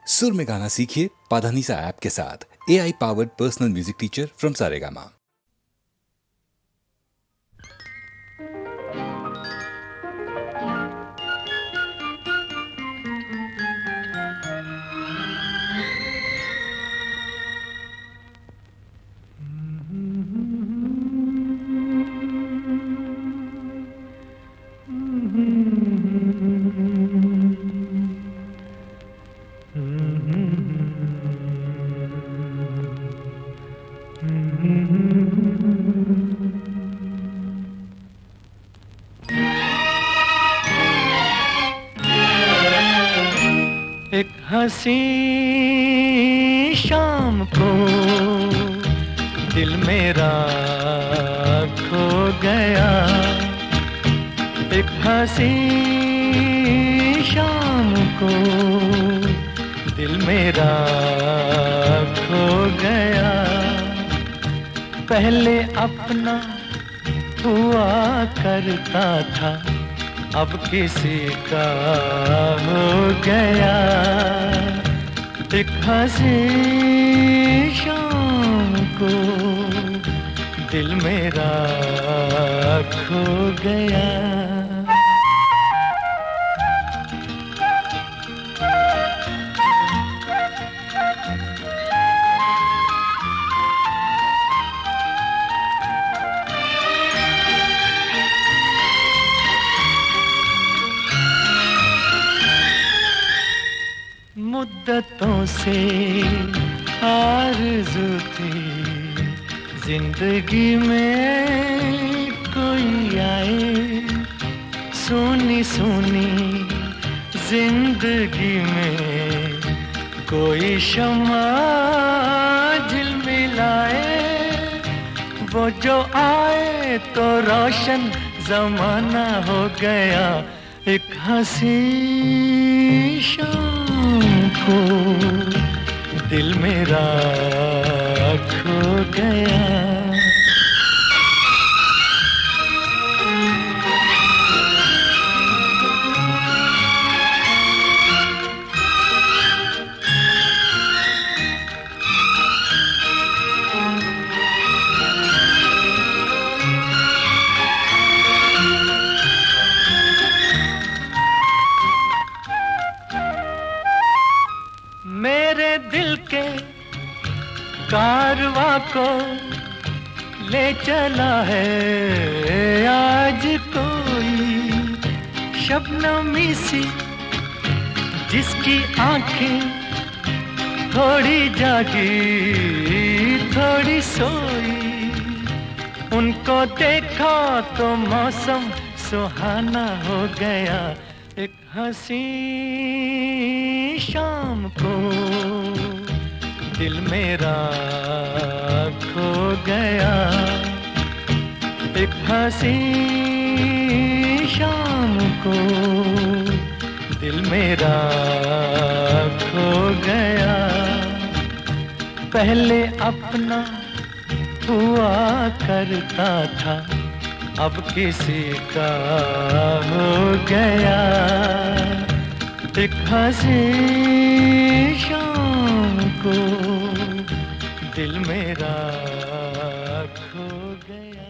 सुर में गाना सीखिए पाधानीसा ऐप के साथ। AI powered personal music teacher from Saregama. एक हंसी शाम को दिल मेरा खो गया। एक हंसी शाम को दिल मेरा खो गया। पहले अपना हुआ करता था, अब किसी का हो गया। एक हंसी शाम को दिल मेरा खो गया। मुद्दतों से आरज़ू थी जिंदगी में कोई आए। सोनी सोनी जिंदगी में कोई शम्मा झिलमिलाए। वो जो आए तो रोशन ज़माना हो गया। एक हंसी शाम को दिल मेरा खो गया। मेरे दिल के कारवां को ले चला है आज कोई शबनमी सी, जिसकी आंखें थोड़ी जागी थोड़ी सोई। उनको देखा तो मौसम सुहाना हो गया। एक हंसी शाम को दिल मेरा खो गया। एक हंसी शाम को दिल मेरा खो गया। पहले अपना हुआ करता था, अब किसी का हो गया। एक हंसी शाम को दिल मेरा खो गया।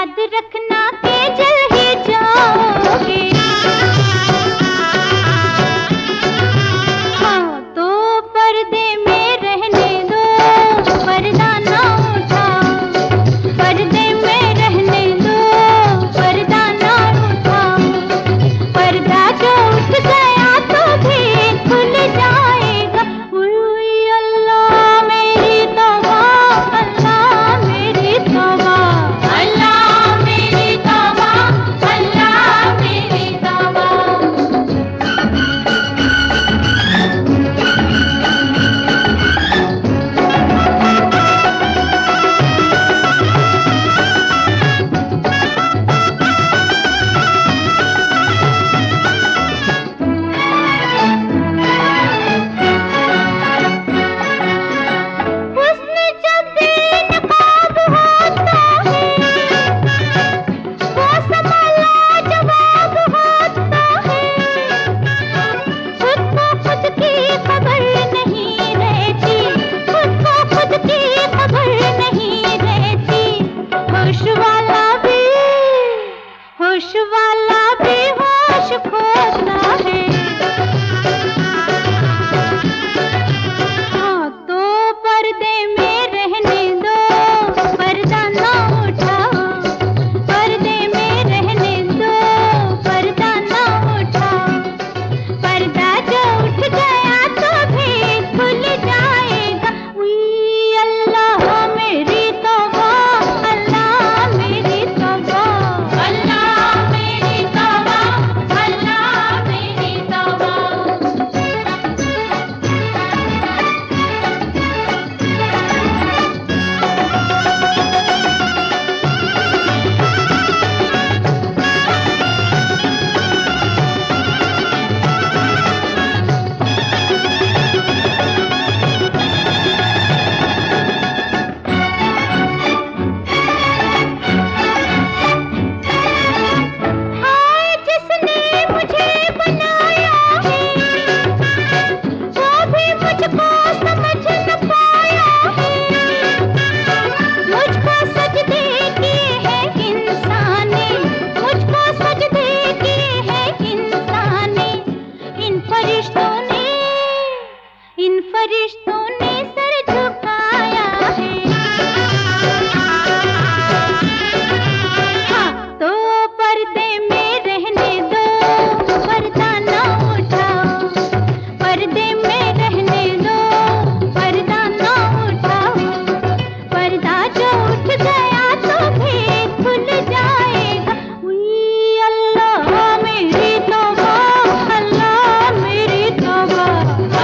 याद रखना के जल ही जाओगे। हाँ तो पर्दे में रहने दो, पर्दा ना उठाओ। पर्दे में रहने दो, पर्दा ना उठाओ। पर्दा जो उठ गया तो भी खुल जाएगा। उई अल्लाह मेरी तौबा, अल्लाह मेरी तौबा, अल्लाह मेरी तौबा, अल्लाह मेरी तौबा। हुस्न जब बेनकाब होता है, वो समा लाजवाब होता है। खुद को खुद की खबर नहीं रहती, खुद को खुद की खबर नहीं रहती। होश वाला भी होश खोता है। हाँ तो पर्दे में रहने दो, पर्दा ना उठाओ। पर्दे में रहने दो, पर्दा ना उठाओ। पर्दा जो उठ गया तो भी खुल जाएगा। उई अल्लाह मेरी तौबा, अल्लाह मेरी तौबा, अल्लाह मेरी तौबा, अल्लाह मेरी तौबा। हाय जिसने मुझे बनाया है, वो भी मुझको समझ न पाया है। मुझको सजदे किए हैं इंसान ने, मुझको सजदे किए हैं इंसान ने। इन फरिश्तों ने सर झुकाया है। हाँ तो पर्दे में रहने दो, पर्दा ना उठाओ। पर्दे में रहने दो, पर्दा ना उठाओ। पर्दा जो उठ गया तो भी खुल जाएगा। उई अल्लाह मेरी तौबा, अल्लाह मेरी तौबा,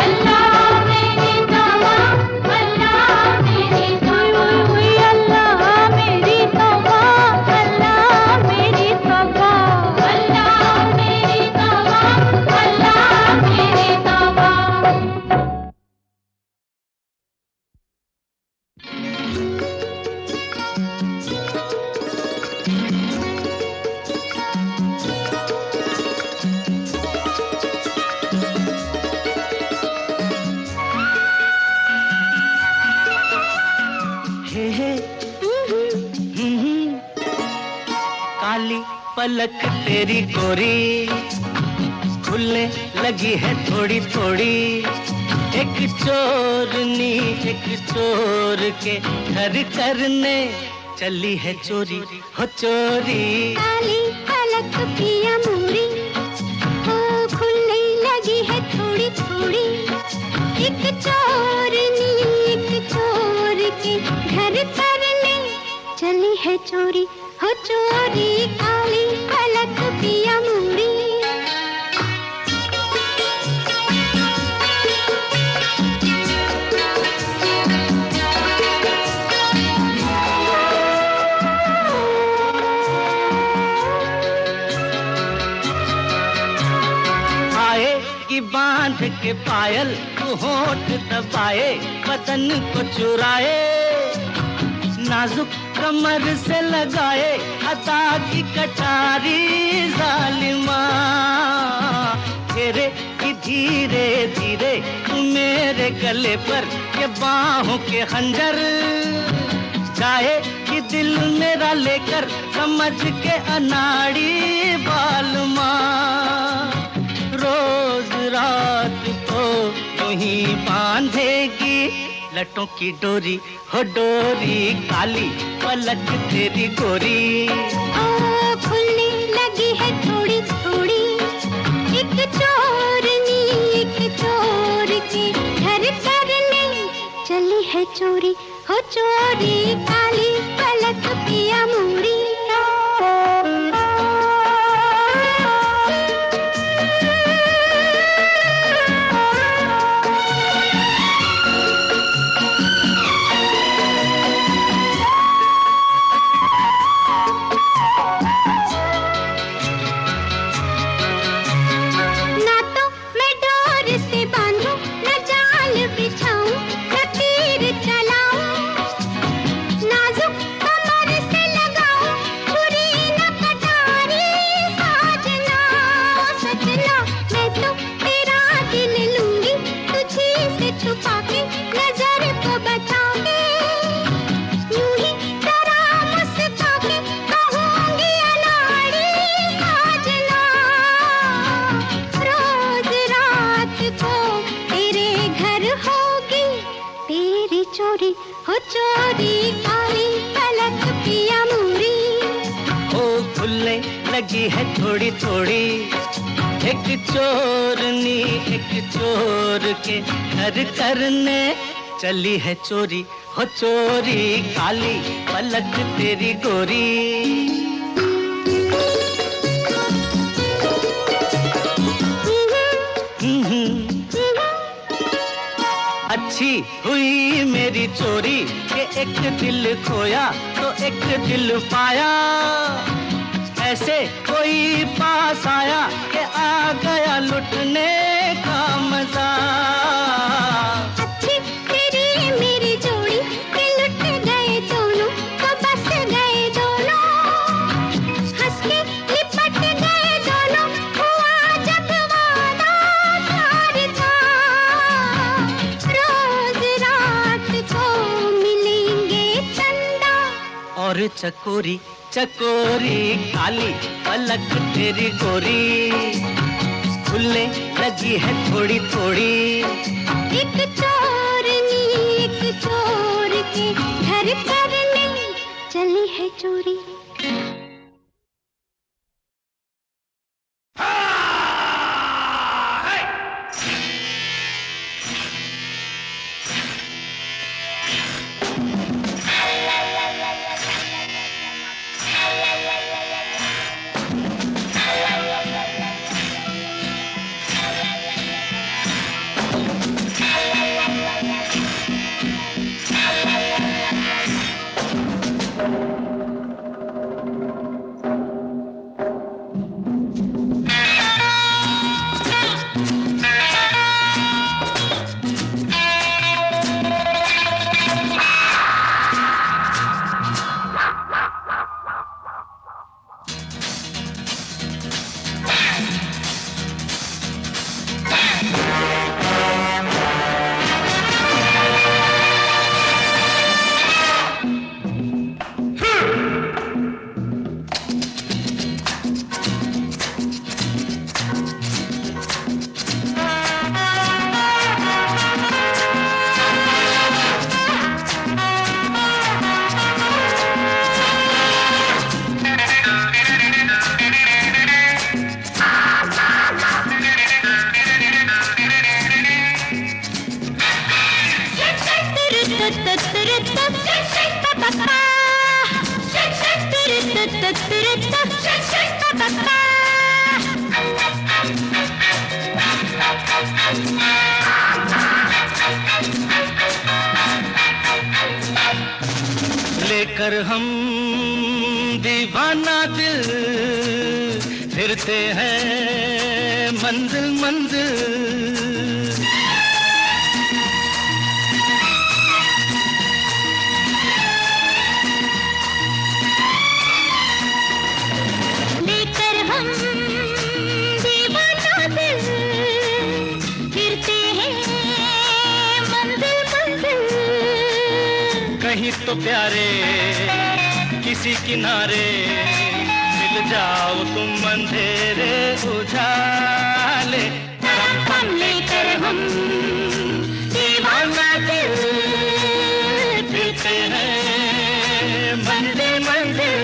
अल्लाह मेरी तौबा, अल्लाह मेरी तौबा। उई अल्लाह मेरी तौबा, अल्लाह मेरी तौबा, अल्लाह मेरी तौबा, अल्लाह मेरी तौबा। हे हे काली पलक तेरी गोरी खुलने लगी है थोड़ी थोड़ी। एक चोरनी एक चोर के घर करने चली है चोरी हो चोरी। काली पलक पिया मोरी, ओ खुलने लगी है थोड़ी थोड़ी। एक चोरनी एक चोर के घर करने चली है चोरी हो चोरी। काली पलक पिया मोरी। आए कि बांध के पायल तू होठ दबाए बदन को चुराए। नाजुक कमर से लगाए अदा की कटारी जालिमा। घेरे कि धीरे धीरे मेरे गले पर ये बाहों के खंजर। जाए कि दिल मेरा लेकर समझ के अनाड़ी बालमा, रोज रात को तुही बांधेगी लटों की डोरी, हो डोरी काली पलक तेरी गोरी। ओ खुलने लगी है थोड़ी थोड़ी, एक चोरनी एक चोर के घर करने चली है चोरी, हो चोरी काली पलक पिया मोरी। हो चोरी काली पलक पिया मोरी। ओ खुलने लगी है थोड़ी थोड़ी, एक चोरनी एक चोर के घर करने चली है चोरी, हो चोरी काली पलक तेरी गोरी। अच्छी हुई मेरी चोरी कि एक दिल खोया तो एक दिल पाया, ऐसे कोई पास आया कि आ गया लुटने का मजा। अच्छी तेरी मेरी जोड़ी कि लुट गए दोनों, तो बस गए दोनों, हंस के लिपट गए दोनों, हुआ जब वादा प्यार था, रोज रात को मिलेंगे चंदा। और चकोरी चकोरी काली पलक तेरी गोरी, खुलने लगी है थोड़ी थोड़ी, एक चोरनी एक चोर के घर करने चली है चोरी। लेकर हम दीवाना दिल फिरते हैं मंजिल मंजिल, लेकर हम दीवाना दिल फिरते हैं मंजिल मंजिल, कहीं तो प्यारे किसी किनारे मिल जाओ तुम अंधेरे उजाले, धड़कन लेकर हम दीवाना दिल फिरते हैं मंजिल मंजिल।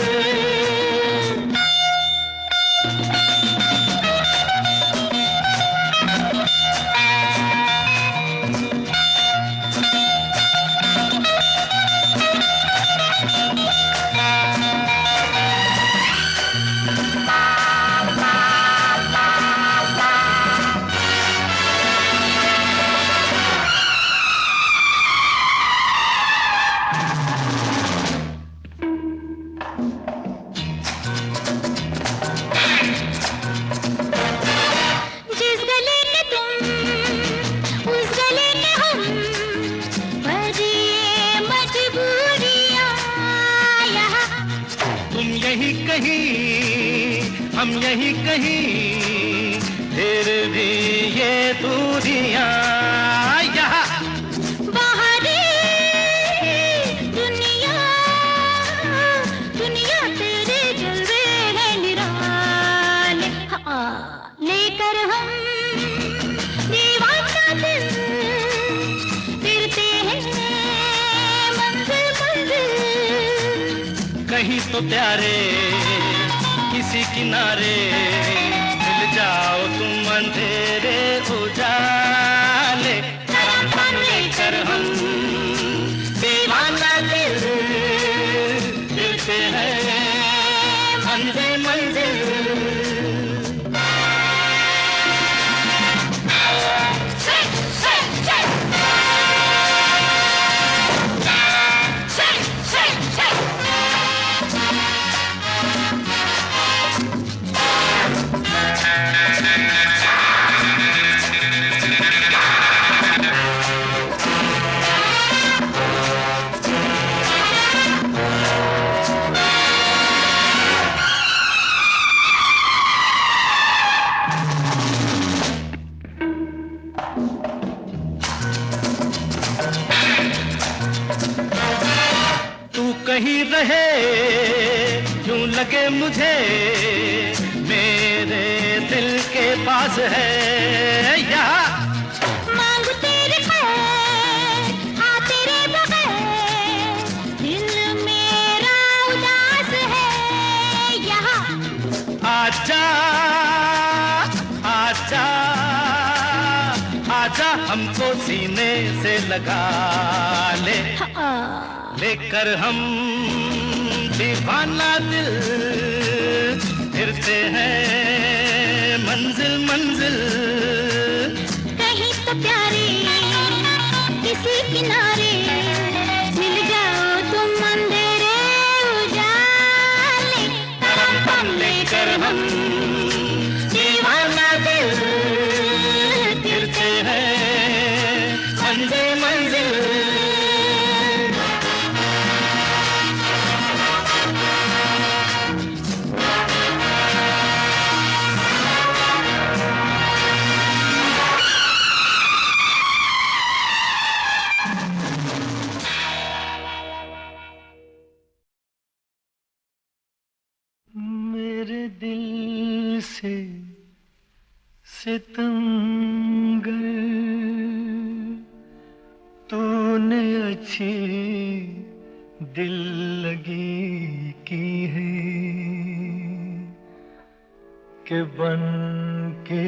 हम यही कहीं फिर भी ये दूरियां यहाँ बाहरी दुनिया, दुनिया तेरे जलवे है निराले, लेकर हम दीवाना दिल फिरते हैं मंजिल मंजिल। कहीं तो प्यारे किसी किनारे मिल जाओ तुम अंधेरे उजाले, धड़कन लेकर हम दीवाना दिल फिरते हैं मंजिल मंजिल। कहीं रहे यूं लगे मुझे मेरे दिल के पास है यहाँ, मांग तेरे खैर आ तेरे बगैर दिल मेरा उदास है यहाँ। आजा आजा आजा हमको सीने से लगा ले, लेकर हम दीवाना दिल फिरते हैं मंजिल मंजिल। कहीं तो प्यारे किसी किनारे मिल जाओ तुम अंधेरे उजाले, धड़कन लेकर हम दीवाना दिल फिरते हैं मंजिल मंजिल। मेरे दिल से सितमगर तूने अच्छी दिल लगी की है कि बन के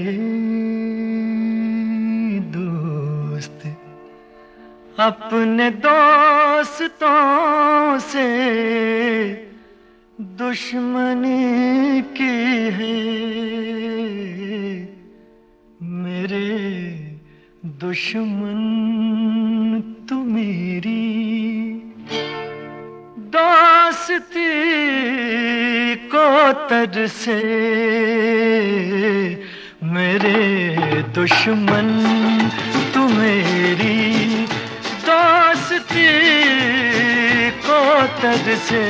दोस्त अपने दोस्तों से दुश्मनी की है। मेरे दुश्मन तू मेरी दोस्ती को तरसे, मेरे दुश्मन तू मेरी दोस्ती को तरसे।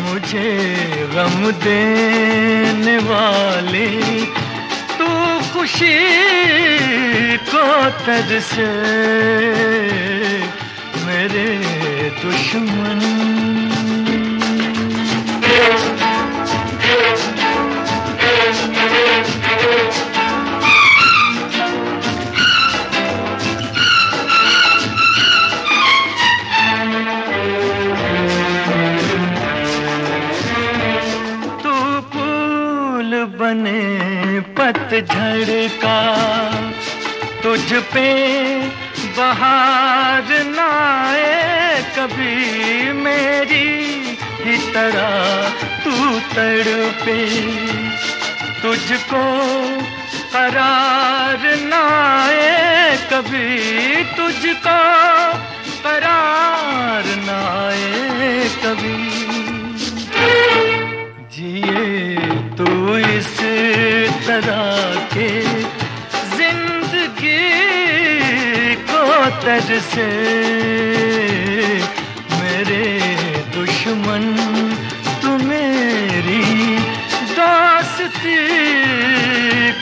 मुझे गम देने वाले तू खुशी को तरसे, मेरे दुश्मन। तू फूल बने पतझड़ का, तुझ पे बहार न आए कभी मेरी ही तरह तू तड़पे, तुझको करार न आए कभी, तुझको करार न आए कभी। जिए तू इस तरह के जिंदगी को तरसे, मेरे दुश्मन तू मेरी दोस्ती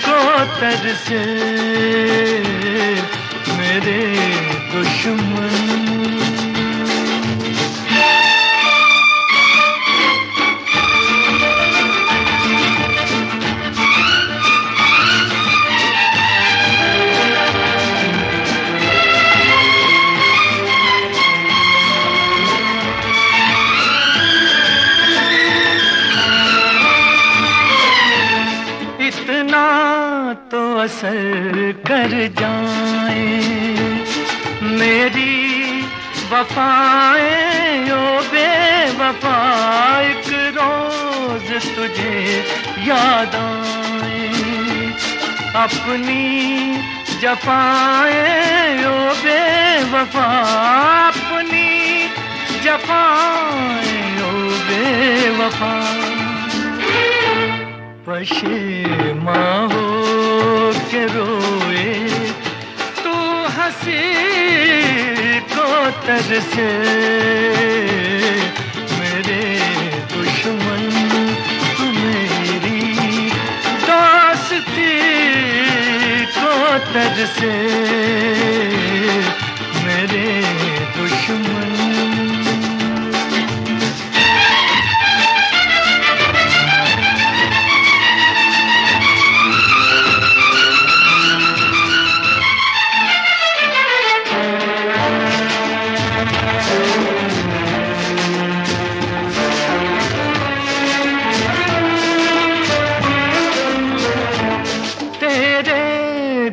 को तरसे, मेरे दुश्मन। तो असर कर जाए मेरी वफाएं ओ बेवफा, एक रोज तुझे याद आए अपनी जफाएं ओ बेवफा, अपनी जफाएं ओ बेवफा। पशेमा हो के रोए तू हंसी को तरसे, मेरे दुश्मन तू मेरी दोस्ती को तरसे, मेरे दुश्मन।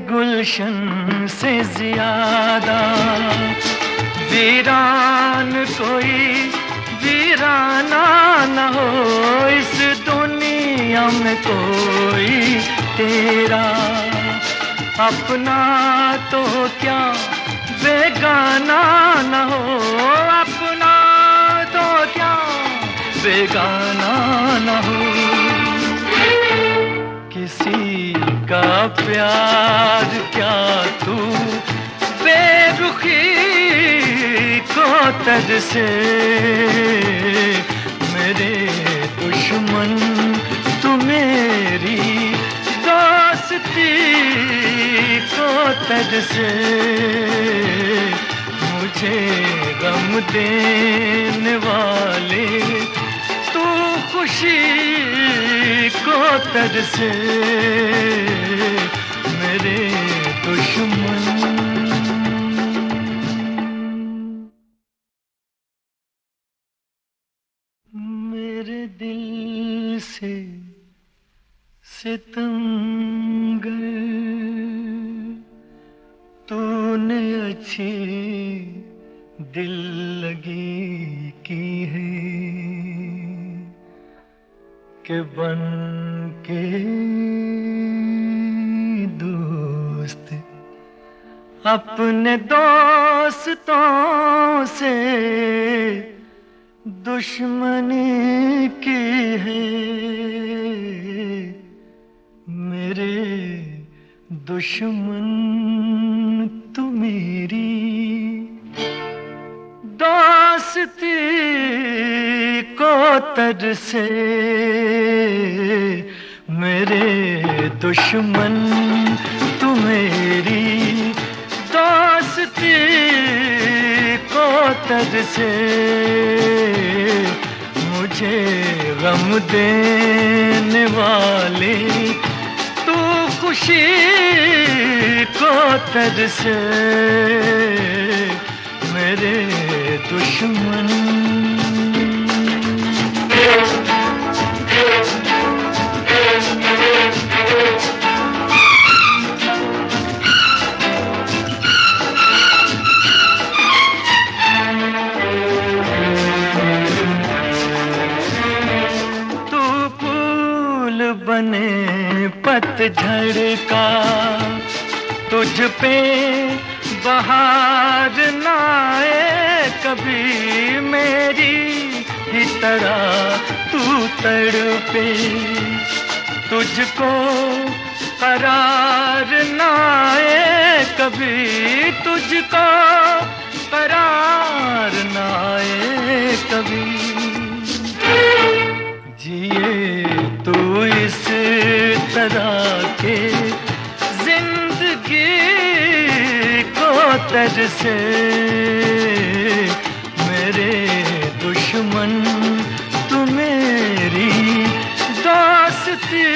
गुलशन से ज्यादा वीरान कोई वीराना न हो इस दुनिया में कोई तेरा, अपना तो क्या बेगाना न हो, अपना तो क्या बेगाना न हो। किसी का प्यार क्या तू बेरुखी को तरसे, मेरे दुश्मन तू मेरी दोस्ती को तरसे, मुझे गम देने वाले तू खुशी को तरसे, मेरे दुश्मन। मेरे दिल से सितमगर तूने अच्छी दिल लगी की है, के बन के दोस्त अपने दोस्तों से दुश्मनी की है, मेरे दुश्मन तू मेरी दोस्ती को तरसे, मेरे दुश्मन तू मेरी दोस्ती को तरसे, मुझे गम देने वाले तू खुशी को तरसे, मेरे दुश्मन। बने पतझड़ का, तुझ पे बहार ना आए कभी, मेरी ही तरह तू तड़पे, तुझको करार ना आए कभी, तुझको करार ना आए कभी, जिए तू इस तरह के जिंदगी को तरसे, मेरे दुश्मन तू मेरी दोस्ती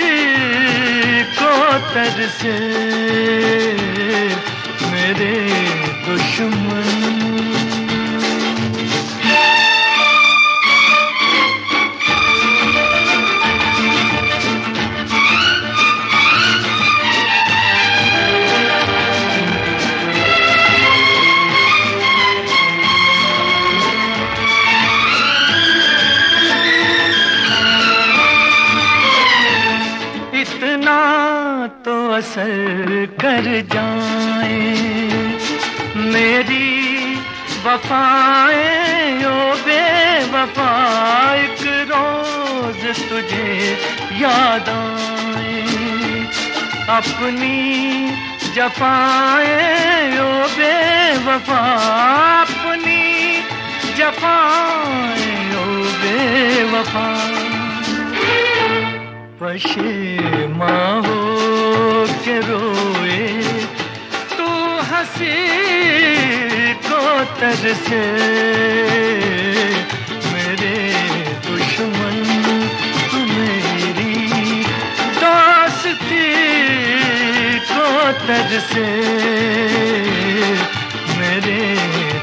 को तरसे, मेरे दुश्मन। तो असर कर जाए मेरी वफाएं, ओ बेवफा, एक रोज तुझे याद आए, अपनी जफाएं, ओ बेवफा, अपनी जफाएं, ओ बेवफा, पशेमा हो के रोए तू हंसी को तरसे, मेरे दुश्मन तू मेरी दोस्ती को तरसे, मेरे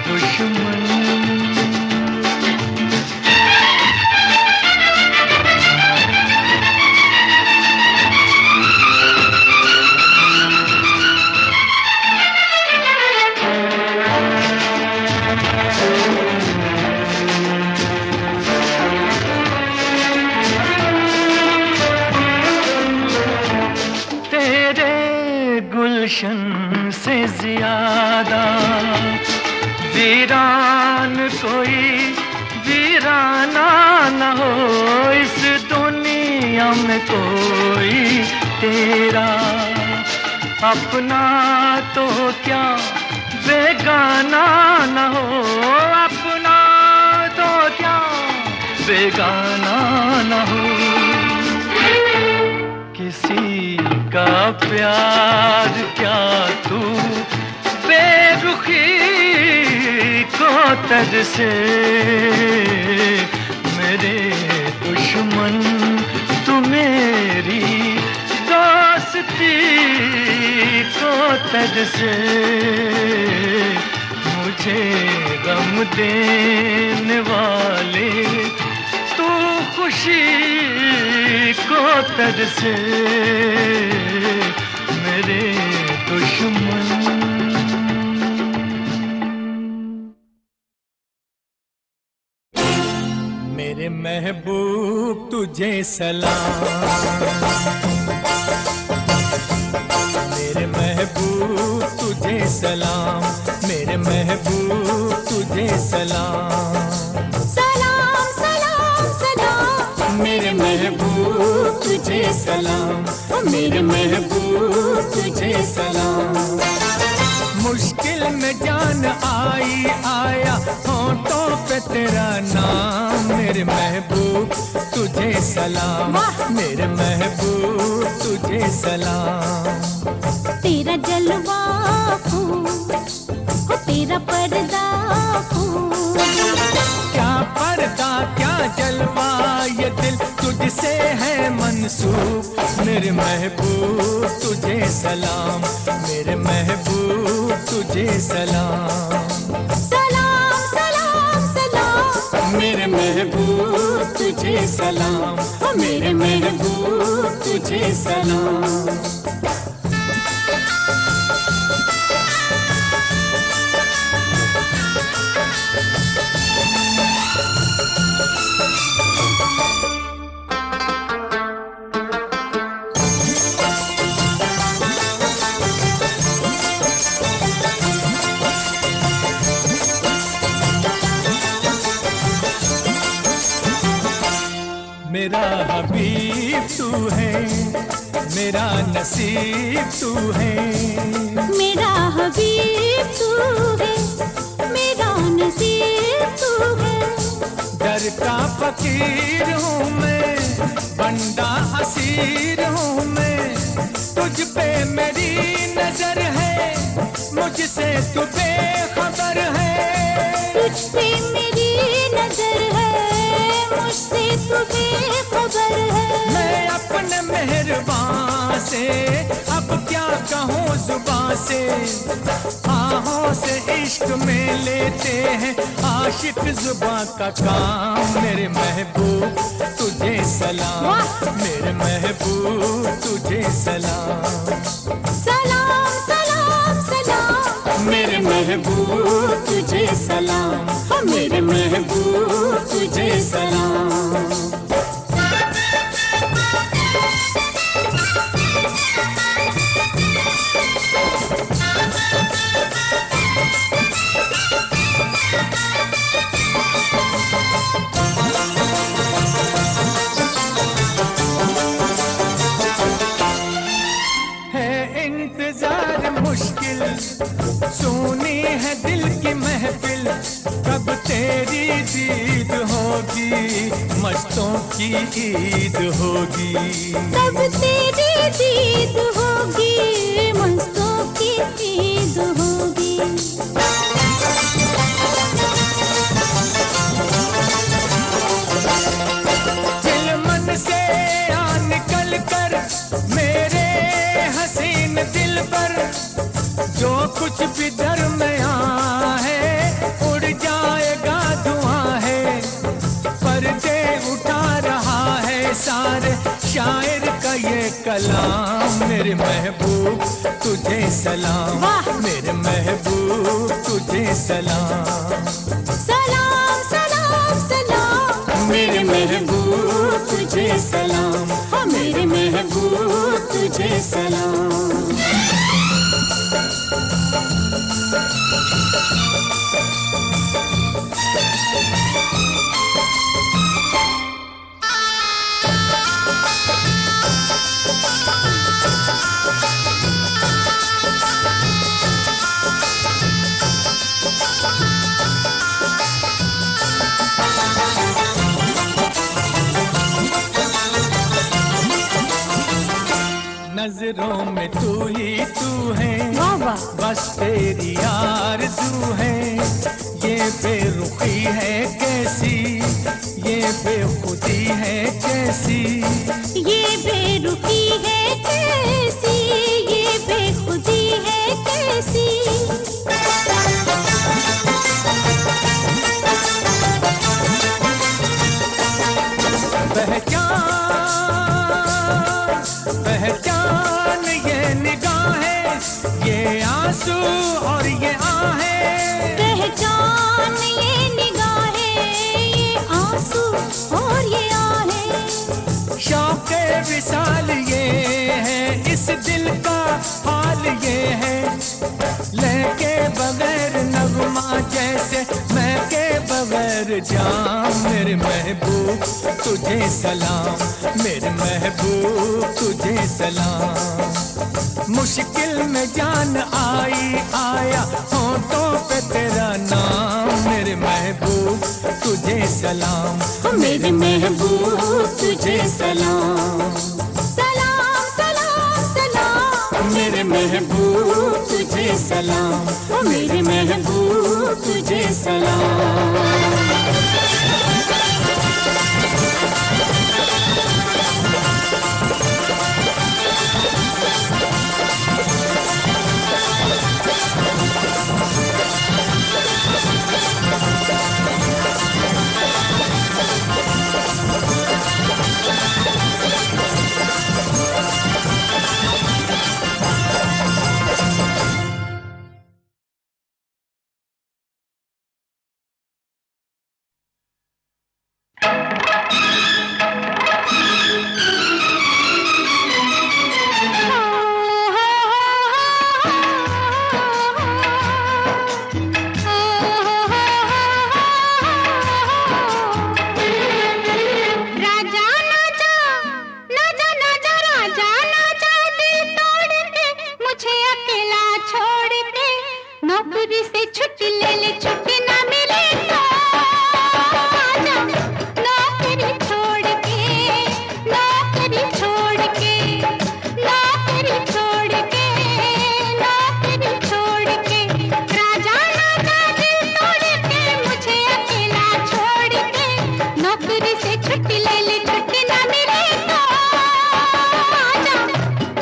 दुश्मन। गुलशन से ज्यादा वीरान कोई वीराना न हो, इस दुनिया में कोई तेरा अपना तो क्या बेगाना न हो, अपना तो क्या बेगाना न हो, किसी का प्यार क्या तू बेरुखी को तरसे, मेरे दुश्मन तू मेरी दोस्ती को तरसे, मुझे गम देने वाले तू खुशी को तरसे, मेरे दुश्मन। मेरे महबूब तुझे सलाम, मेरे महबूब तुझे सलाम, मेरे महबूब तुझे सलाम, सलाम सलाम सलाम, मेरे महबूब तुझे सलाम, मेरे महबूब तुझे सलाम। मुश्किल में जान आई आया होठों पे तेरा नाम, मेरे महबूब तुझे सलाम, मेरे महबूब तुझे सलाम। तेरा जलवा हो तेरा पर्दा फूट। क्या पर्दा क्या जलवा ये दिल तुझसे है मंसूब। मेरे महबूब तुझे सलाम, मेरे महबूब तुझे सलाम। सलाम सलाम सलाम मेरे महबूब तुझे सलाम, मेरे महबूब तुझे सलाम। मेरा हबीब तू है, मेरा नसीब तू है। मेरा हबीब तू है, मेरा नसीब तू है। दर का फकीर हूँ मैं, बंदा असीर हूँ मैं। तुझ पे मेरी नजर है, मुझसे तू बेखबर है। तुझ पे मेरी नजर है, मुझसे तू बेखबर है। मैं अपने मेहरबान से अब क्या कहूँ जुबान से। आहों से इश्क में लेते हैं आशिक जुबान का काम। मेरे महबूब तुझे सलाम, मेरे महबूब तुझे सलाम। सलाम सलाम सलाम मेरे महबूब तुझे सलाम, मेरे महबूब तुझे सलाम। है इंतजार मुश्किल, सुनी है दिल की महफिल। कब तेरी दीद होगी, मस्तों की ईद होगी। तब तेरी दीद होगी, मस्तों की ईद होगी। दिल मन से आ निकल कर मेरे हसीन दिल पर। जो कुछ भी दरमियां है उड़ जाएगा धुआं है। पर्दे उठा रहा है सारे शायर का ये कलाम। मेरे महबूब तुझे सलाम, मेरे महबूब तुझे सलाम। सलाम सलाम सलाम मेरे महबूब तुझे सलाम, मेरे महबूब तुझे सलाम। नजरों में तू ही तू है, बस तेरी आरज़ू है। ये बेरुखी है कैसी, ये बेखुदी है कैसी। ये बेरुखी है कैसी, ये बेखुदी है कैसी। पहचान ये निगाहें, ये आंसू और ये आहें। पहचान ये निगाहें, ये आंसू और ये आहें। शौक़े विसाल ये है, इस दिल का हाल ये है। लेके बगैर नगमा जैसे मैं के बगैर जाम। मेरे महबूब तुझे सलाम, मेरे महबूब तुझे सलाम। मुश्किल में जान आई आया होठों पे तेरा नाम। मेरे महबूब तुझे सलाम, मेरे महबूब तुझे सलाम। सलाम सलाम सलाम मेरे महबूब तुझे सलाम, ओ मेरे महबूब तुझे सलाम। नौकरी से छुट्टी ले ले, छुट्टी ना मिले तो आजा। नौकरी छोड़ के, नौकरी छोड़ के, नौकरी छोड़ के, नौकरी छोड़ के, राजा राजा दिल तोड़ के, मुझे अकेला छोड़ के। नौकरी से छुट्टी ले ले, छुट्टी ना मिले तो आजा।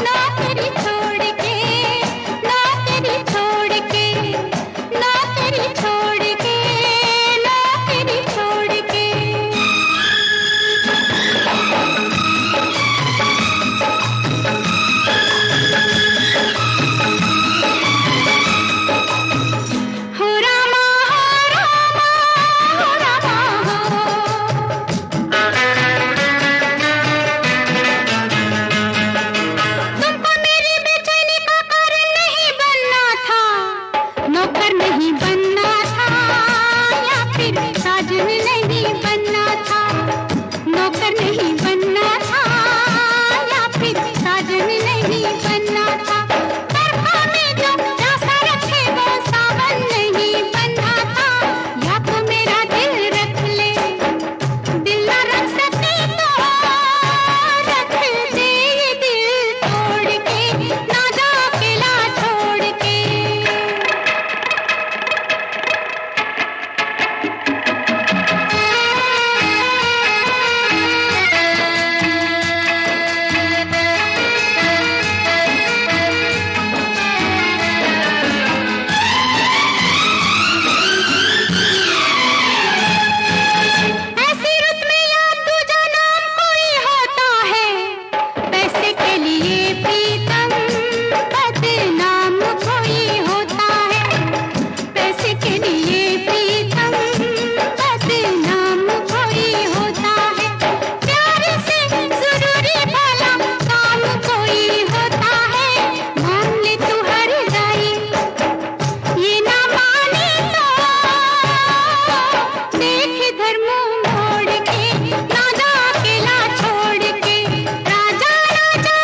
नौकरी छोड़ के, नौकरी छोड़ के, नौकरी छोड़ के, नौकरी छोड़ के। हो रामा, हो रामा, हो रामा, तुमको मेरी बेचैनी का कारण नहीं बनना था, नौकर नहीं बनना था, या फिर साजन नहीं बनना था। नौकर नहीं बनना था, या फिर साजन नहीं बनना था। तरफा में जो प्यासा रखे वो सावन नहीं बनना था। या तो मेरा दिल रख ले, दिल ना रख सके तो रख दे ये दिल तोड़ के, ना जा अकेला छोड़ के। ऐसी रुत में याद दूजा नाम कोई होता है, पैसे के लिए प्रीतम बदनाम कोई होता है। पैसे के लिए प्रीतम बदनाम कोई होता है। प्यार से जरूरी भला काम कोई होता है। मान ले तू हर जाई, ये ना माने तो देख इधर मुंह मोड़ के, ना जा अकेला छोड़ के। राजा राजा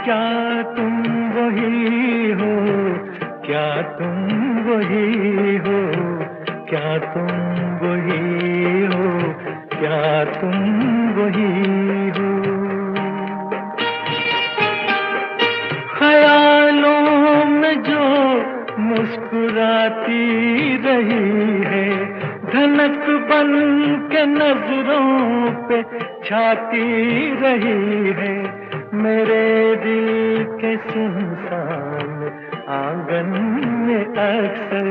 क्या तुम वही हो, क्या तुम वही हो, क्या तुम वही हो, क्या तुम वही हो। ख्यालों में जो मुस्कुराती रही है, धनक बन के नजरों पे छाती रही है, मेरे दिल के सुनसान आंगन में अक्सर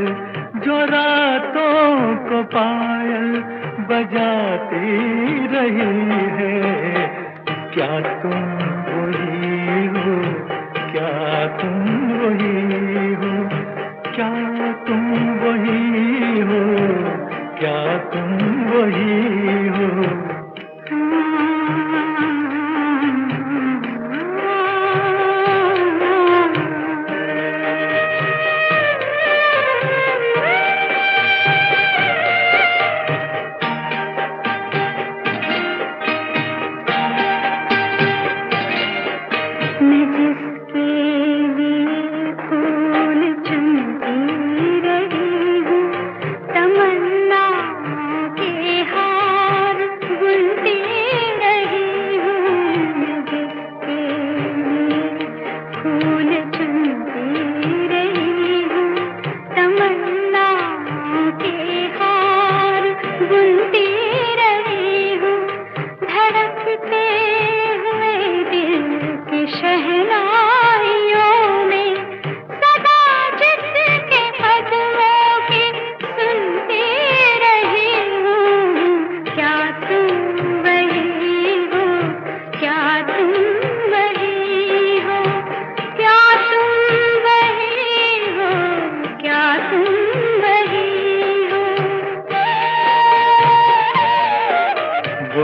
जो रातों को पायल बजाती रही है। क्या तुम वही हो, क्या तुम वही हो, क्या तुम वही हो, क्या तुम वही हो।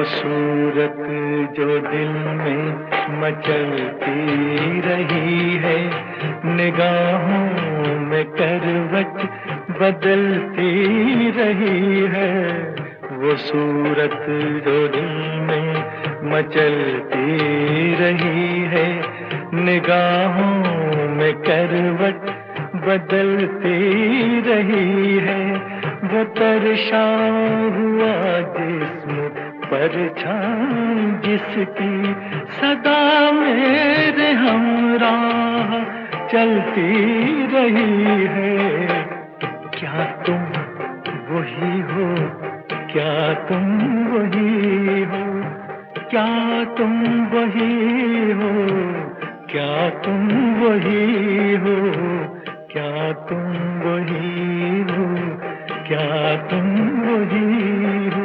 सूरत जो दिल में मचलती रही है, निगाहों में करवट बदलती रही है। वो सूरत जो दिल में मचलती रही है, निगाहों में करवट बदलती रही है। वो तरशा हुआ जिस्म परछाई जिसकी सदा मेरे हमराह चलती रही है। क्या तुम वही हो, क्या तुम वही हो, क्या तुम वही हो, क्या तुम वही हो, क्या तुम वही हो, क्या तुम वही हो।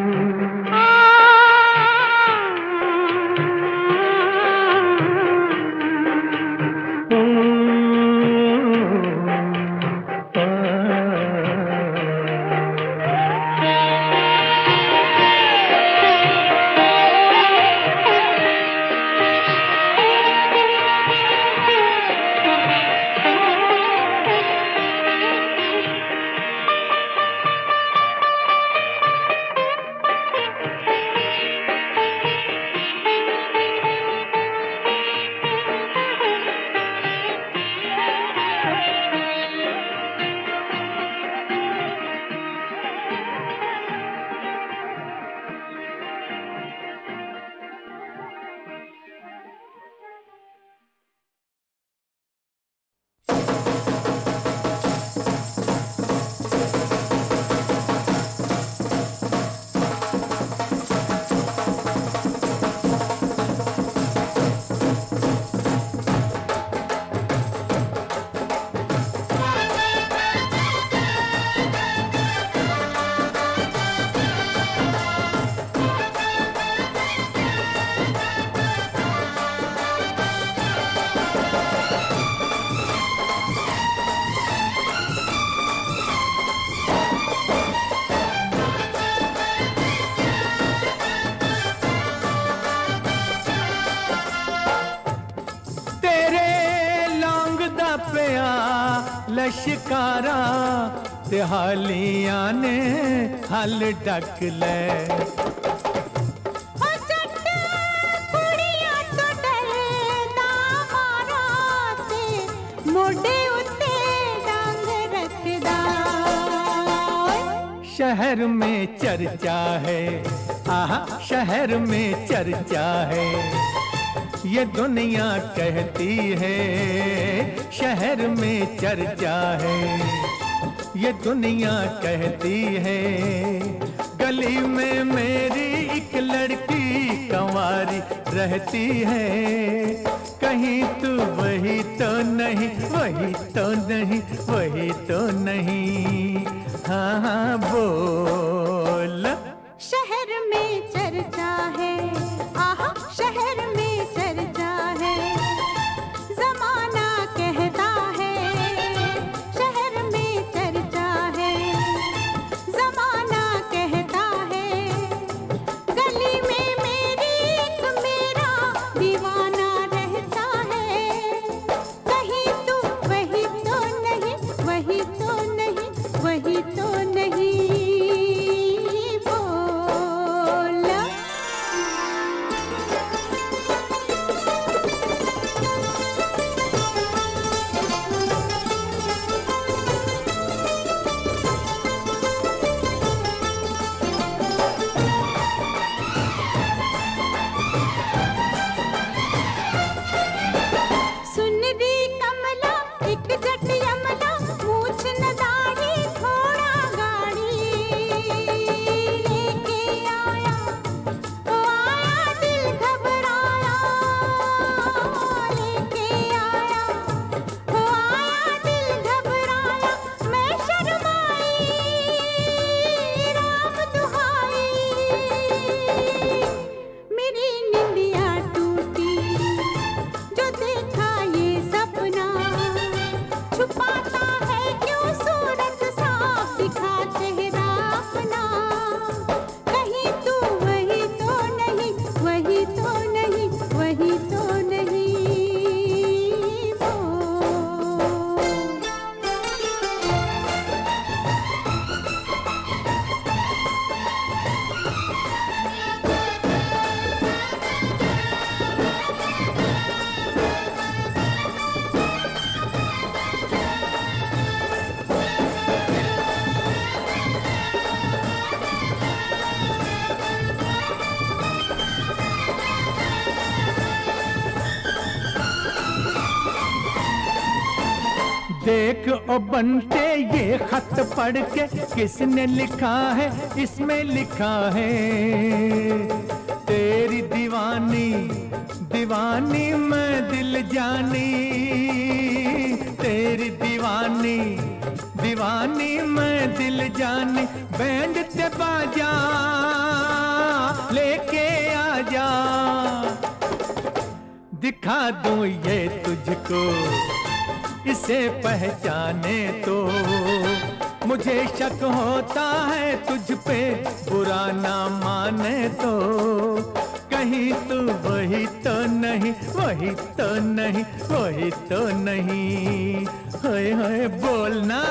लश्कारा ते हालियां ने हल डक ले। ओ जट कुड़ियां तो डरदा मारा शहर में चर्चा है, आहा शहर में चर्चा है, ये दुनिया कहती है शहर में चर्चा है, ये दुनिया कहती है। गली में मेरी एक लड़की कंवारी रहती है, कहीं तू वही तो नहीं, वही तो नहीं, वही तो नहीं, हाँ हाँ बोल। शहर में चर्चा है, आहा शहर में चर्चा है, जमाना कहता है शहर में चर्चा है, जमाना कहता है। गली में मेरी एक मेरा दीवाना रहता है, कहीं तू वही तो नहीं, वही तो नहीं, वही तो नहीं बोल। सुन री कमला एक जट यमला, मूछ न दाढ़ी थोड़ा गाड़ी, लेके आया ओ आया दिल घबराया, लेके आया ओ आया दिल घबराया। मैं शर्माई राम दुहाई, मेरी निंदिया टूटी जो देखा ये सपना, छुपाता है क्यों सूरत साफ दिखा चेहरा अपना। कहीं तू वही तो नहीं, वही तो नहीं, वही तो नहीं बोल। देख ओ बंटे ये खत पढ़ के किसने लिखा है, इसमें लिखा है तेरी दीवानी दीवानी मैं दिल जानी, तेरी दीवानी दीवानी मैं दिल जानी। बैंड ते बाजा लेके आजा, दिखा दूं ये तुझको, इसे पहचाने तो मुझे शक होता है तुझ पे, बुरा ना माने तो। कहीं तू वही तो नहीं, वही तो नहीं, वही तो नहीं, होए होए बोलना।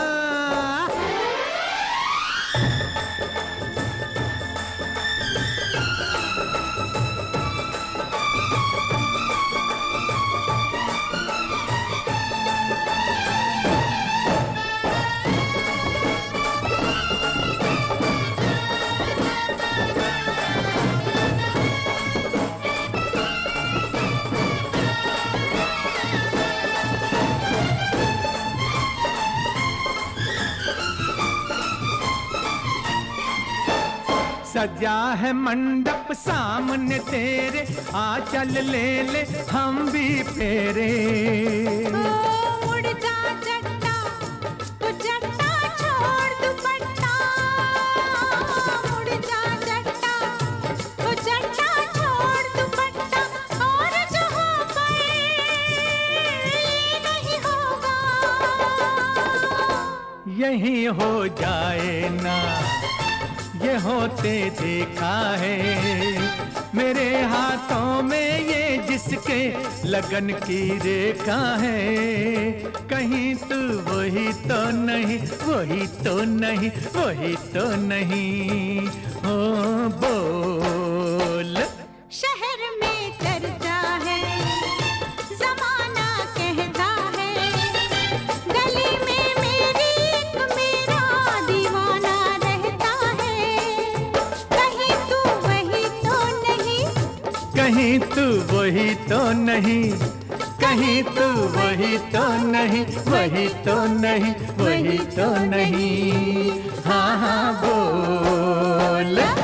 सजा है मंडप सामने तेरे, आ चल ले ले हम भी फेरे। मुड़ जा जट्टा तू जट्टा छोड़ दुपट्टा, मुड़ जा जट्टा तू जट्टा छोड़ दुपट्टा, और जो हो गए नहीं होगा, यही हो जाए ना ये होते देखा है, मेरे हाथों में ये जिसके लगन की रेखा है। कहीं तू वही तो नहीं, वही तो नहीं, वही तो नहीं, हो बोल। शहर में चर्चा है, जमाना कहता है, गली में मेरी एक मेरा दीवाना रहता वही तो नहीं, कहीं तू वही तो नहीं, वही तो नहीं, वही तो नहीं। हाँ हाँ बोल।